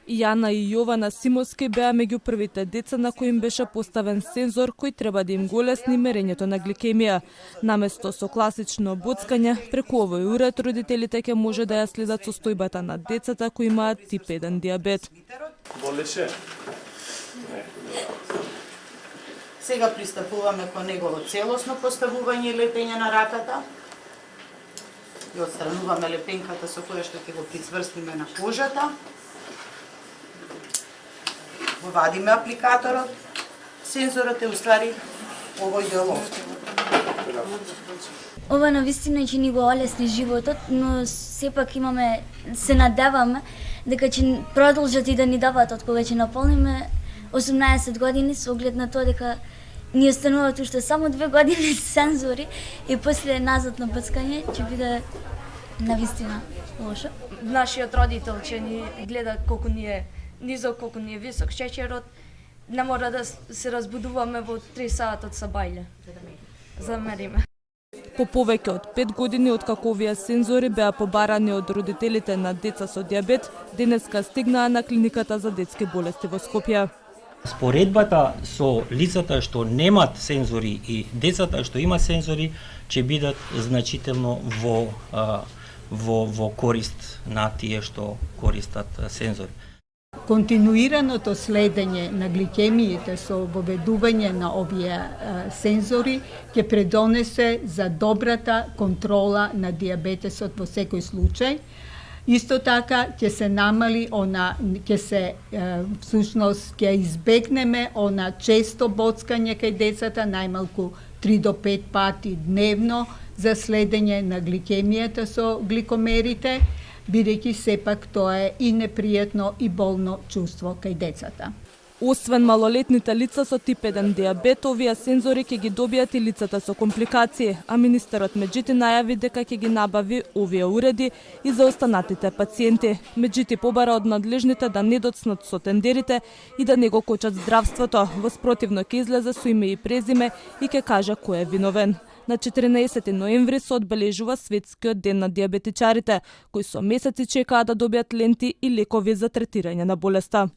Јана и Јована Симовски беа меѓу првите деца на кои им беше поставен сензор кој треба да им го олесни мерењето на гликемија. Наместо со класично боцкање, преку овој уред родителите ќе може да ја следат состојбата на децата кои имаат тип 1 диабет. Болеше? Сега пристапуваме кон негово целосно поставување и лепење на раката. И отстрануваме лепенката со која што ќе го прицврстиме на кожата. Го вадиме апликаторот, сензорот е уствари овој дел овде. Ова навистина ќе ни го олесни животот, но сепак се надеваме дека ќе продолжат и да ни дават од кога ќе наполниме 18 години со оглед на тоа дека ни остануваат уште само 2 години сензори и после назад на бцкање ќе биде навистина лошо. Нашиот родител ќе ни гледа колку ни е низок, колку ни е висок шеќерот, не мора да се разбудуваме во 3 сатот са бајле за да мериме. По повеќе од 5 години откако овие сензори беа побарани од родителите на деца со диабет, денеска стигнаа на клиниката за детски болести во Скопје. Споредбата со лицата што немат сензори и децата што има сензори ќе бидат значително во корист на тие што користат сензори. Континуираното следење на гликемиите со воведување на овие сензори ќе предонесе за добрата контрола на диабетесот во секој случај. Исто така ќе се намали всушност ќе избегнеме често боцкање кај децата, најмалку 3 до 5 пати дневно за следење на гликемијата со гликомерите, бидејќи сепак тоа е и непријатно и болно чувство кај децата. Освен малолетните лица со тип 1 диабет, овие сензори ќе ги добијат и лицата со компликации, а министерот меѓутоа најави дека ќе ги набави овие уреди и за останатите пациенти. Меѓутоа побара од надлежните да не доцнат со тендерите и да не го кочат здравството, во спротивно ќе излезе со име и презиме и ќе каже кој е виновен. На 14 ноември се одбележува Светскиот ден на диабетичарите, кои со месеци чекаат да добијат ленти и лекови за третирање на болеста.